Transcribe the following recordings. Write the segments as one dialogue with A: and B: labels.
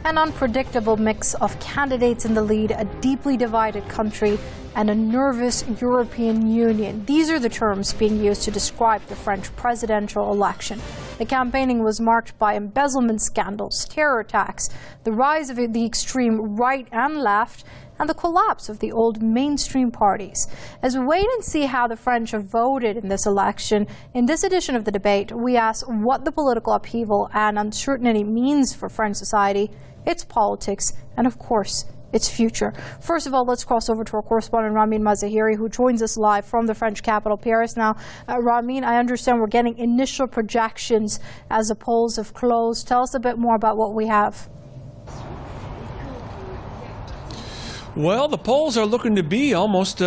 A: An unpredictable mix of candidates in the lead, a deeply divided country, and a nervous European Union. These are the terms being used to describe the French presidential election. The campaigning was marked by embezzlement scandals, terror attacks, the rise of the extreme right and left, and the collapse of the old mainstream parties. As we wait and see how the French have voted in this election, in this edition of the debate, we ask what the political upheaval and uncertainty means for French society, its politics, and of course, its future. First of all, let's cross over to our correspondent Ramin Mazahiri, who joins us live from the French capital, Paris. Now, Ramin, I understand we're getting initial projections as the polls have closed. Tell us a bit more about what we have.
B: Well, the polls are looking to be almost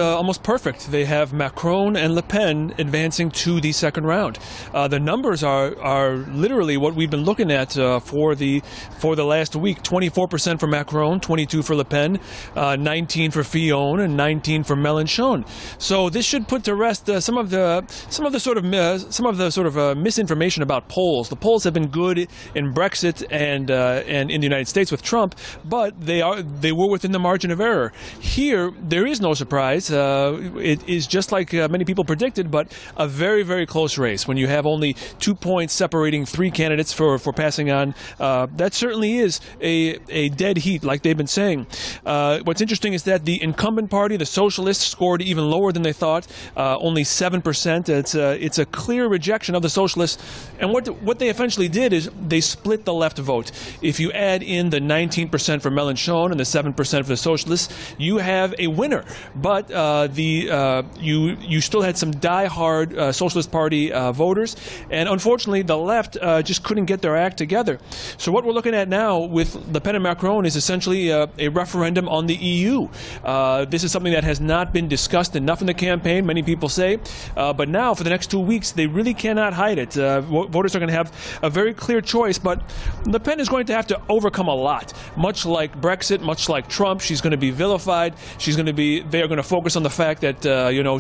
B: perfect. They have Macron and Le Pen advancing to the second round. The numbers are literally what we've been looking at for the last week. 24% for Macron, 22% for Le Pen, 19% for Fillon, and 19% for Mélenchon. So this should put to rest some of the sort of misinformation about polls. The polls have been good in Brexit and in the United States with Trump, but they were within the margin of error. Here, there is no surprise. It is just like many people predicted, but a very, very close race. When you have only 2 points separating three candidates for passing on, that certainly is a dead heat, like they've been saying. What's interesting is that the incumbent party, the Socialists, scored even lower than they thought, only 7%. It's a clear rejection of the Socialists. And what they essentially did is they split the left vote. If you add in the 19% for Mélenchon and the 7% for the Socialists, you have a winner. But you still had some die-hard Socialist Party voters, and unfortunately the left just couldn't get their act together. So what we're looking at now with Le Pen and Macron is essentially a referendum on the EU. This is something that has not been discussed enough in the campaign, many people say, but now for the next 2 weeks they really cannot hide it. Voters are going to have a very clear choice, but Le Pen is going to have to overcome a lot. Much like Brexit, much like Trump, she's going to be vilified. They are going to focus on the fact that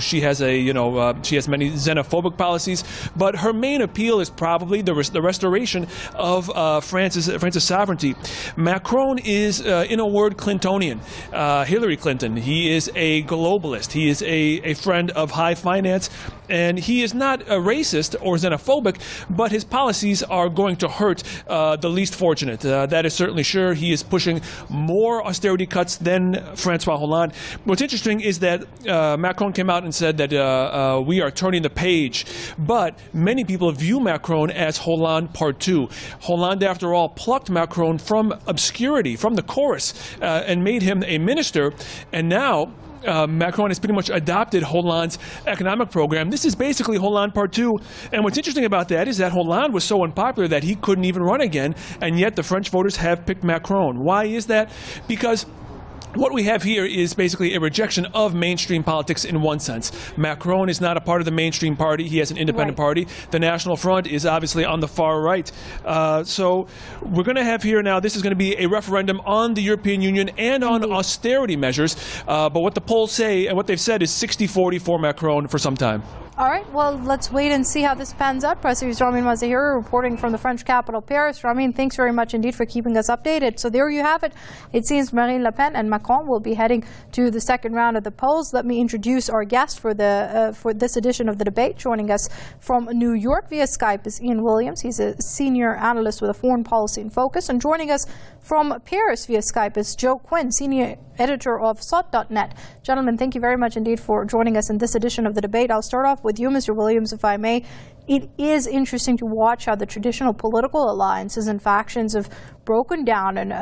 B: she has many xenophobic policies, but her main appeal is probably the restoration of France's sovereignty. Macron is, in a word, Clintonian. Hillary Clinton. He is a globalist. He is a friend of high finance, and he is not a racist or xenophobic, but his policies are going to hurt the least fortunate. That is certainly sure. He is pushing more austerity cuts than François Hollande. What's interesting is that Macron came out and said that we are turning the page, but many people view Macron as Hollande Part 2. Hollande, after all, plucked Macron from obscurity, from the chorus, and made him a minister, and now Macron has pretty much adopted Hollande's economic program. This is basically Hollande Part 2. And what's interesting about that is that Hollande was so unpopular that he couldn't even run again, and yet the French voters have picked Macron. Why is that? Because what we have here is basically a rejection of mainstream politics in one sense. Macron is not a part of the mainstream party. He has an independent party. The National Front is obviously on the far right. So we're going to have here now, this is going to be a referendum on the European Union and on austerity measures. But what the polls say and what they've said is 60-40 for Macron for some time.
A: All right, well, let's wait and see how this pans out. PressTV's Ramin Mazahiri reporting from the French capital, Paris. Ramin, thanks very much indeed for keeping us updated. So there you have it. It seems Marine Le Pen and Macron will be heading to the second round of the polls. Let me introduce our guest for this edition of the debate. Joining us from New York via Skype is Ian Williams. He's a senior analyst with a foreign policy in focus. And joining us from Paris via Skype is Joe Quinn, senior editor of SOT.net. Gentlemen, thank you very much indeed for joining us in this edition of the debate. I'll start off with you, Mr. Williams, if I may. It is interesting to watch how the traditional political alliances and factions have broken down in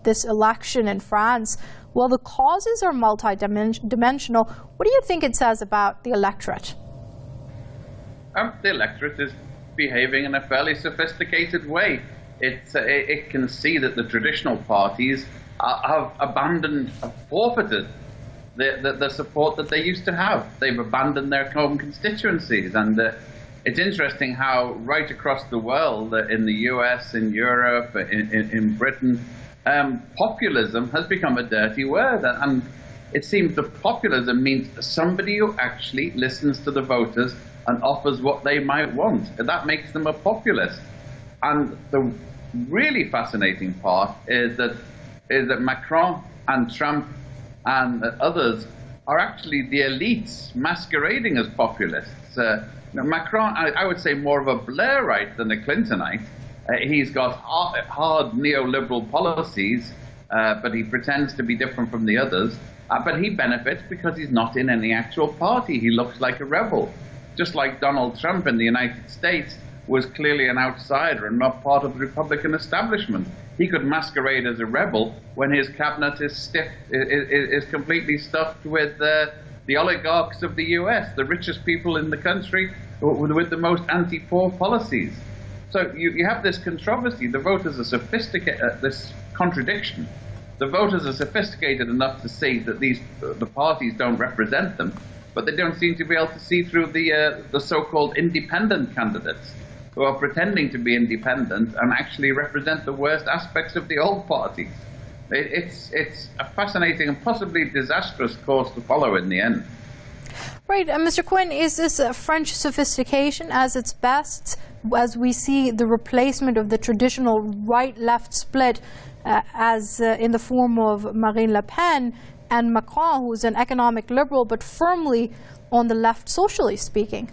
A: this election in France. Well, the causes are multidimensional. What do you think it says about the electorate?
C: The electorate is behaving in a fairly sophisticated way. It can see that the traditional parties have forfeited the support that they used to have. They've abandoned their home constituencies, and it's interesting how right across the world, in the US, in Europe, in Britain, populism has become a dirty word, and it seems that populism means somebody who actually listens to the voters and offers what they might want, and that makes them a populist. And really fascinating part is that Macron and Trump and others are actually the elites masquerading as populists. Macron, I would say, more of a Blairite than a Clintonite. He's got hard neoliberal policies, but he pretends to be different from the others. But he benefits because he's not in any actual party. He looks like a rebel. Just like Donald Trump in the United States was clearly an outsider and not part of the Republican establishment. He could masquerade as a rebel when his cabinet is completely stuffed with the oligarchs of the US, the richest people in the country with the most anti-poor policies. So you have this controversy. The voters are sophisticated, this contradiction. The voters are sophisticated enough to see that the parties don't represent them, but they don't seem to be able to see through the so-called independent candidates who are pretending to be independent and actually represent the worst aspects of the old parties. It's a fascinating and possibly disastrous course to follow in the end.
A: Right. Mr. Quinn, is this French sophistication as its best as we see the replacement of the traditional right-left split as in the form of Marine Le Pen and Macron, who's an economic liberal but firmly on the left socially speaking?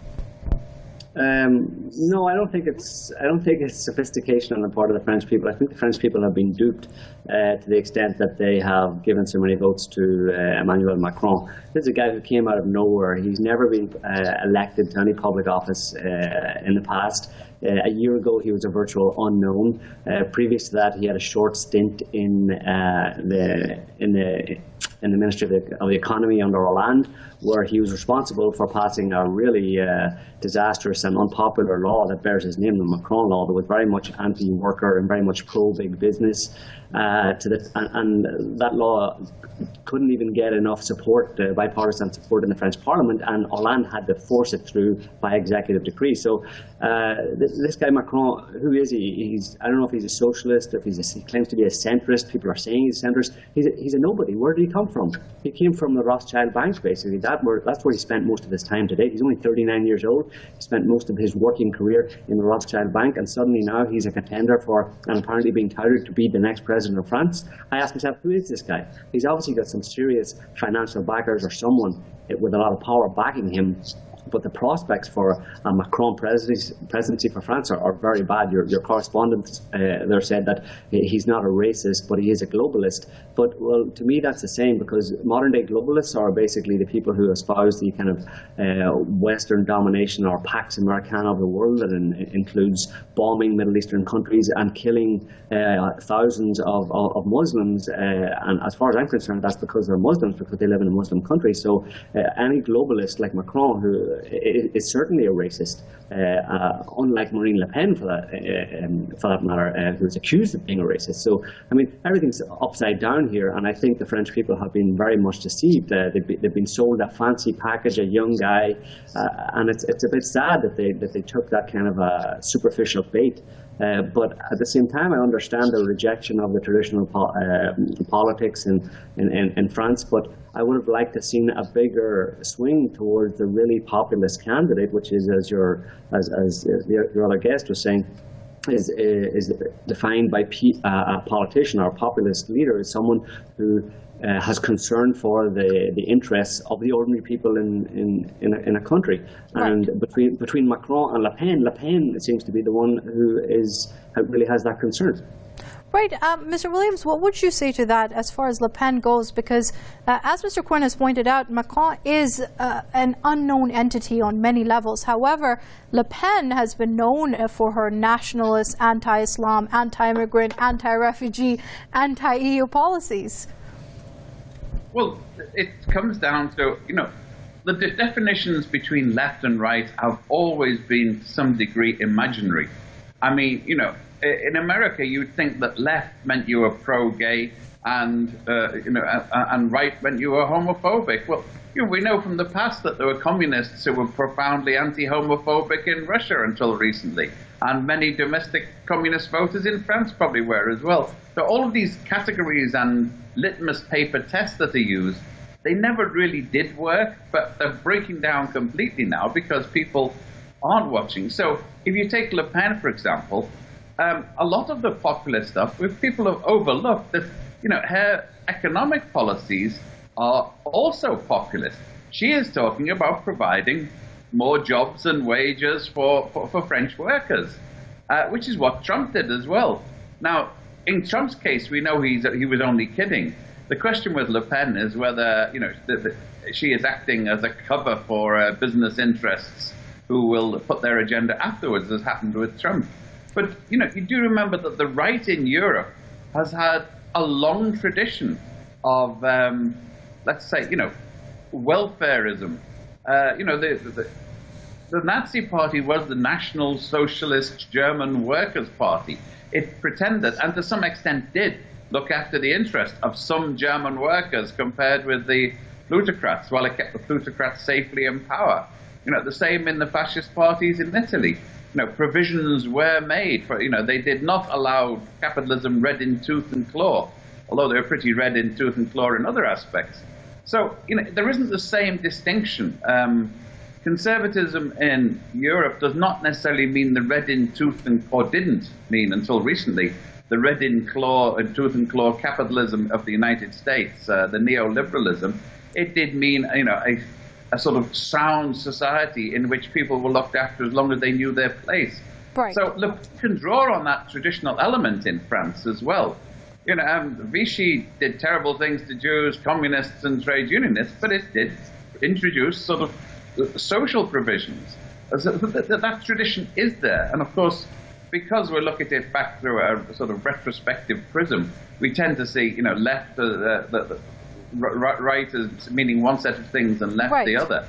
D: No, I don't think it's sophistication on the part of the French people. I think the French people have been duped to the extent that they have given so many votes to Emmanuel Macron. This is a guy who came out of nowhere. He's never been elected to any public office in the past. A year ago, he was a virtual unknown. Previous to that, he had a short stint in the Ministry of the Economy under Hollande, where he was responsible for passing a really disastrous and unpopular law that bears his name, the Macron law, that was very much anti-worker and very much pro-big business. And that law couldn't even get enough support, bipartisan support in the French Parliament, and Hollande had to force it through by executive decree. So this guy Macron, who is he? I don't know if he's a socialist, if he claims to be a centrist. People are saying he's a centrist. He's a nobody. Where did he come from? He came from the Rothschild banks, basically. That's where he spent most of his time today. He's only 39 years old. He spent most of his working career in the Rothschild bank, and suddenly now he's a contender for, and apparently being touted to be the next president of France. I ask myself, who is this guy? He's obviously got some serious financial backers or someone with a lot of power backing him. But the prospects for a Macron presidency for France are very bad. Your correspondent there said that he's not a racist, but he is a globalist. But, well, to me that's the same, because modern-day globalists are basically the people who espouse the kind of Western domination or Pax Americana of the world that includes bombing Middle Eastern countries and killing thousands of Muslims. And as far as I'm concerned, that's because they're Muslims, because they live in a Muslim country. So any globalist like Macron, who is certainly a racist, unlike Marine Le Pen, for that matter, who is accused of being a racist. So, I mean, everything's upside down here, and I think the French people have been very much deceived. They've been sold a fancy package, a young guy, and it's a bit sad that they took that kind of a superficial bait. But at the same time, I understand the rejection of the traditional politics in France, but I would have liked to have seen a bigger swing towards the really populist candidate, which is, as your other guest was saying, is defined by a politician or a populist leader as someone who has concern for the interests of the ordinary people in a country. Right. And between Macron and Le Pen seems to be the one who really has that concern.
A: Right. Mr. Williams, what would you say to that as far as Le Pen goes? Because as Mr. Quinn has pointed out, Macron is an unknown entity on many levels. However, Le Pen has been known for her nationalist, anti-Islam, anti-immigrant, anti-refugee, anti-EU policies.
C: Well, it comes down to, the definitions between left and right have always been to some degree imaginary. I mean, in America, you'd think that left meant you were pro-gay and right meant you were homophobic. Well, we know from the past that there were communists who were profoundly anti-homophobic in Russia until recently. And many domestic communist voters in France probably were as well. So all of these categories and litmus paper tests that are used, they never really did work, but they're breaking down completely now because people aren't watching. So if you take Le Pen, for example, a lot of the populist stuff, people have overlooked that, her economic policies are also populist. She is talking about providing more jobs and wages for French workers, which is what Trump did as well. Now, in Trump's case, we know he was only kidding. The question with Le Pen is whether, she is acting as a cover for business interests who will put their agenda afterwards, as happened with Trump. But, you do remember that the right in Europe has had a long tradition of, let's say, welfarism. The Nazi Party was the National Socialist German Workers' Party. It pretended, and to some extent did, look after the interest of some German workers compared with the plutocrats, while it kept the plutocrats safely in power. The same in the fascist parties in Italy. Provisions were made for, they did not allow capitalism red in tooth and claw, although they were pretty red in tooth and claw in other aspects. So, there isn't the same distinction. Conservatism in Europe does not necessarily mean the red in tooth and claw, didn't mean until recently the red in claw and tooth and claw capitalism of the United States, the neoliberalism. It did mean, a sort of sound society in which people were looked after as long as they knew their place.
A: Right.
C: So Le Pen can draw on that traditional element in France as well. Vichy did terrible things to Jews, communists, and trade unionists, but it did introduce sort of social provisions. That tradition is there, and of course, because we look at it back through a sort of retrospective prism, we tend to see, left right as meaning one set of things and left the other.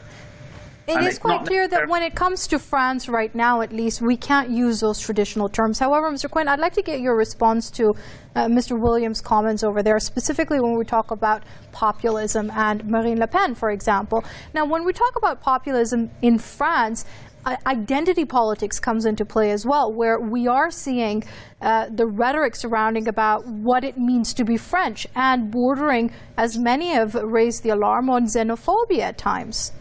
A: It is quite clear that when it comes to France right now, at least, we can't use those traditional terms. However, Mr. Quinn, I'd like to get your response to Mr. Williams' comments over there, specifically when we talk about populism and Marine Le Pen, for example. Now, when we talk about populism in France, identity politics comes into play as well, where we are seeing the rhetoric surrounding about what it means to be French and bordering, as many have raised the alarm, on xenophobia at times.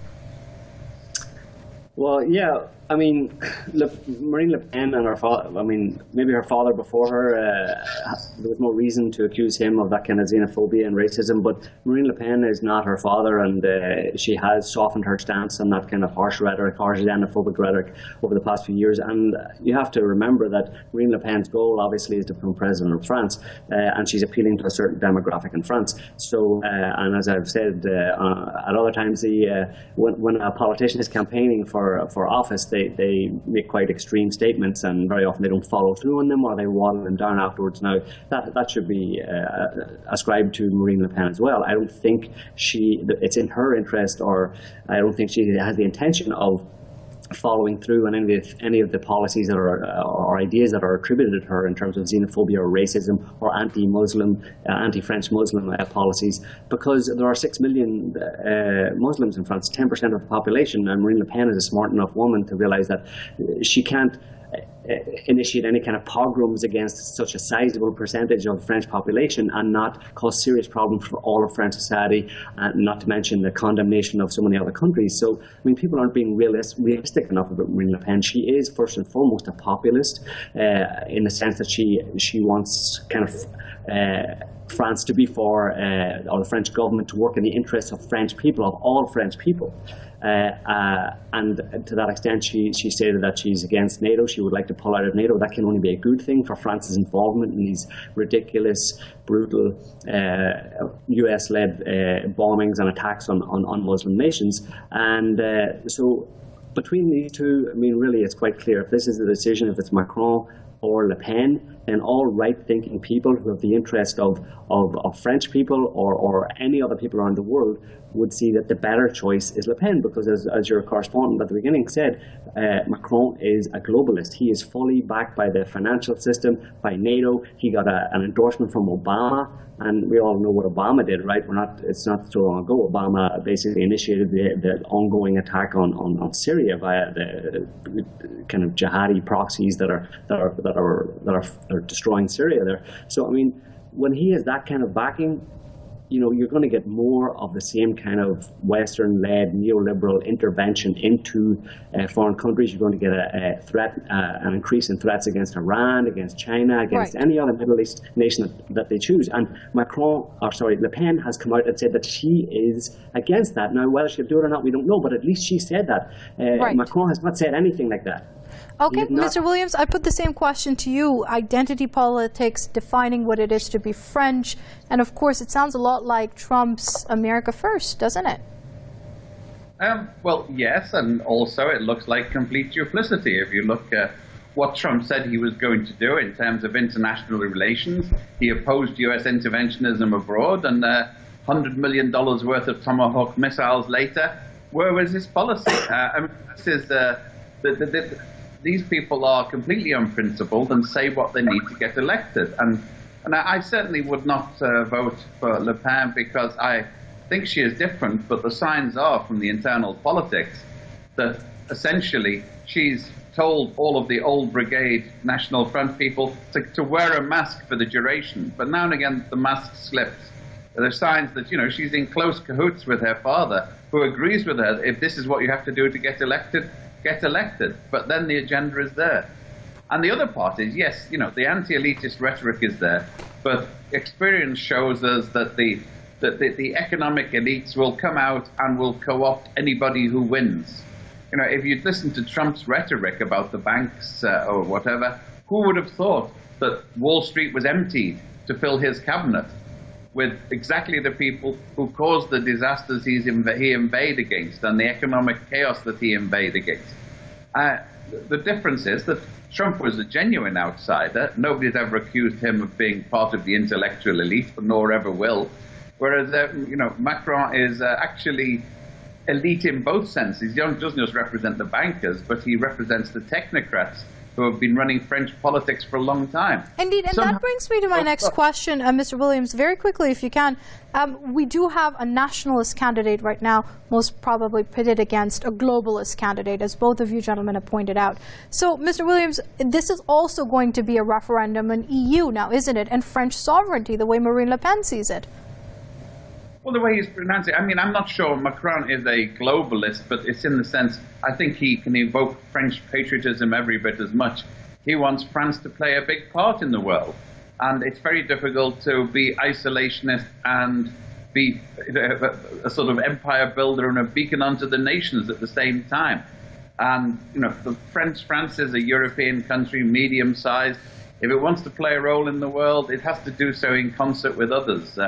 D: Well, yeah, I mean, Marine Le Pen and her father, maybe her father before her, there was no reason to accuse him of that kind of xenophobia and racism, but Marine Le Pen is not her father, and she has softened her stance on that kind of harsh rhetoric, harsh xenophobic rhetoric over the past few years. And you have to remember that Marine Le Pen's goal, obviously, is to become president of France, and she's appealing to a certain demographic in France. So, and as I've said at other times, when a politician is campaigning for office, they make quite extreme statements, and very often they don't follow through on them, or they water them down afterwards. Now, that should be ascribed to Marine Le Pen as well. I don't think it's in her interest, or I don't think she has the intention of following through on any of the policies that are or ideas that are attributed to her in terms of xenophobia or racism or anti-Muslim, anti-French Muslim policies, because there are 6 million Muslims in France, 10% of the population, and Marine Le Pen is a smart enough woman to realize that she can't initiate any kind of pogroms against such a sizable percentage of the French population and not cause serious problems for all of French society, and not to mention the condemnation of so many other countries. So, people aren't being realistic enough about Marine Le Pen. She is, first and foremost, a populist in the sense that she wants kind of France to be for, or the French government to work in the interests of French people, of all French people. And to that extent, she stated that she's against NATO. She would like to pull out of NATO. That can only be a good thing for France's involvement in these ridiculous, brutal, US-led bombings and attacks on Muslim nations. And so between these two, really, it's quite clear. If this is the decision, if it's Macron or Le Pen, then all right-thinking people who have the interest of French people or any other people around the world would see that the better choice is Le Pen, because as your correspondent at the beginning said, Macron is a globalist. He is fully backed by the financial system, by NATO. He got an endorsement from Obama, and we all know what Obama did, right? It's not so long ago. Obama basically initiated the ongoing attack on Syria via the kind of jihadi proxies that are destroying Syria there. So when he has that kind of backing, you're going to get more of the same kind of Western-led neoliberal intervention into foreign countries. You're going to get an increase in threats against Iran, against China, against any other Middle East nation that they choose. And Le Pen has come out and said that she is against that. Now, whether she'll do it or not, we don't know, but at least she said that. Macron has not said anything like that.
A: Okay, Mr. Williams, I put the same question to you. Identity politics, defining what it is to be French. And of course, it sounds a lot like Trump's America First, doesn't it?
C: Well, yes, and also it looks like complete duplicity. If you look at what Trump said he was going to do in terms of international relations, he opposed U.S. interventionism abroad, and $100 million worth of Tomahawk missiles later, where was his policy? These people are completely unprincipled and say what they need to get elected. And I certainly would not vote for Le Pen because I think she is different, but the signs are from the internal politics that essentially she's told all of the old brigade National Front people to wear a mask for the duration. But now and again, the mask slips. There are signs that, she's in close cahoots with her father, who agrees with her. If this is what you have to do to get elected, get elected. But then the agenda is there. And the other part is, yes, the anti-elitist rhetoric is there, but experience shows us that the economic elites will come out and will co-opt anybody who wins. If you'd listened to Trump's rhetoric about the banks or whatever, who would have thought that Wall Street was emptied to fill his cabinet with exactly the people who caused the disasters he inveighed against and the economic chaos that he inveighed against? The difference is that Trump was a genuine outsider. Nobody's ever accused him of being part of the intellectual elite, nor ever will. Whereas, Macron is actually elite in both senses. He doesn't just represent the bankers, but he represents the technocrats who have been running French politics for a long time.
A: Indeed, and that brings me to my next question, Mr. Williams, very quickly if you can. We do have a nationalist candidate right now, most probably pitted against a globalist candidate, as both of you gentlemen have pointed out. So, Mr. Williams, this is also going to be a referendum on EU now, isn't it? And French sovereignty, the way Marine Le Pen sees it.
C: Well, the way he's pronounced it, I'm not sure Macron is a globalist, but it's in the sense, I think he can evoke French patriotism every bit as much. He wants France to play a big part in the world. And it's very difficult to be isolationist and be a sort of empire builder and a beacon unto the nations at the same time. And, France is a European country, medium-sized. If it wants to play a role in the world, it has to do so in concert with others,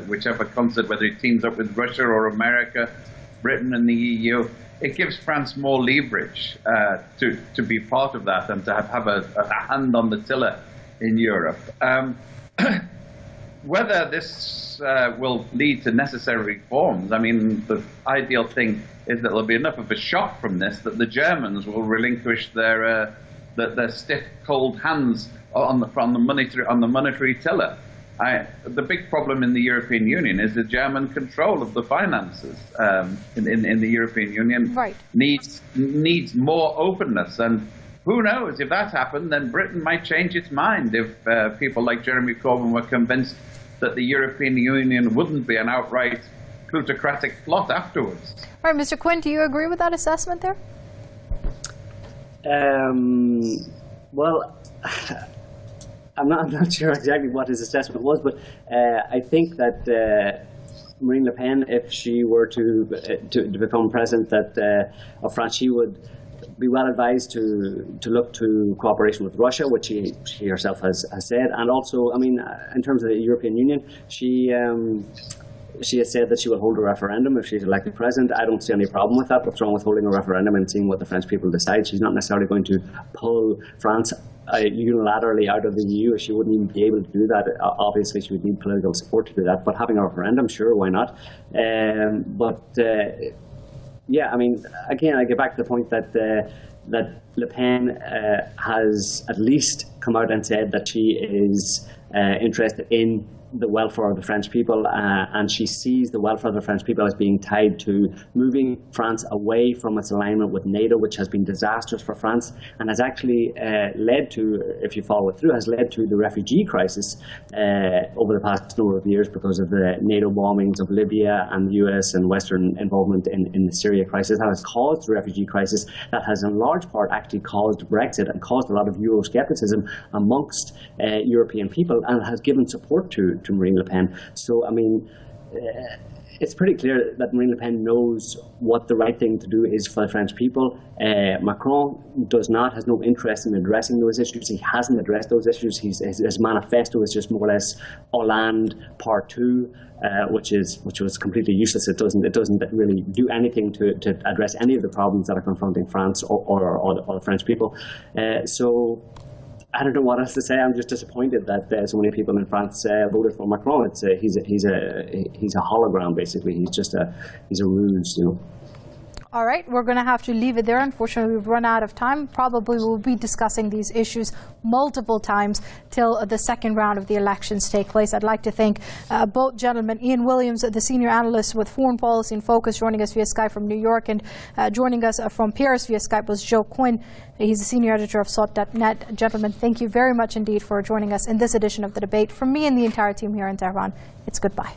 C: whichever concert, whether it teams up with Russia or America, Britain and the EU. It gives France more leverage to be part of that and to have a hand on the tiller in Europe. Whether this will lead to necessary reforms, the ideal thing is that there'll be enough of a shock from this that the Germans will relinquish their stiff, cold hands on the monetary tiller. The big problem in the European Union is the German control of the finances in the European Union needs more openness. And who knows, if that happened, then Britain might change its mind if people like Jeremy Corbyn were convinced that the European Union wouldn't be an outright plutocratic plot afterwards.
A: All right, Mr. Quinn, do you agree with that assessment there?
D: Well, I'm not sure exactly what his assessment was, but I think that Marine Le Pen, if she were to become president of France, she would be well advised to look to cooperation with Russia, which she herself has said, and also, in terms of the European Union, she has said that she will hold a referendum if she's elected president. I don't see any problem with that. What's wrong with holding a referendum and seeing what the French people decide? She's not necessarily going to pull France unilaterally out of the EU. She wouldn't even be able to do that. Obviously, she would need political support to do that. But having a referendum, sure, why not? Again, I get back to the point that Le Pen has at least come out and said that she is interested in the welfare of the French people, and she sees the welfare of the French people as being tied to moving France away from its alignment with NATO, which has been disastrous for France and has actually led to, if you follow it through, has led to the refugee crisis over the past number of years because of the NATO bombings of Libya and the US and Western involvement in the Syria crisis. That has caused the refugee crisis. That has in large part actually caused Brexit and caused a lot of Euroscepticism amongst European people, and has given support to Marine Le Pen. So, I mean, it's pretty clear that Marine Le Pen knows what the right thing to do is for the French people. Macron has no interest in addressing those issues. He hasn't addressed those issues. His manifesto is just more or less Hollande Part 2, which was completely useless. It doesn't really do anything to address any of the problems that are confronting France or the French people. So I don't know what else to say. I'm just disappointed that so many people in France voted for Macron. He's a hologram, basically. He's a ruse, you know.
A: All right, we're going to have to leave it there. Unfortunately, we've run out of time. Probably we'll be discussing these issues multiple times till the second round of the elections take place. I'd like to thank both gentlemen. Ian Williams, the senior analyst with Foreign Policy in Focus, joining us via Skype from New York, and joining us from Paris via Skype was Joe Quinn. He's the senior editor of SOT.net. Gentlemen, thank you very much indeed for joining us in this edition of the debate. From me and the entire team here in Tehran, it's goodbye.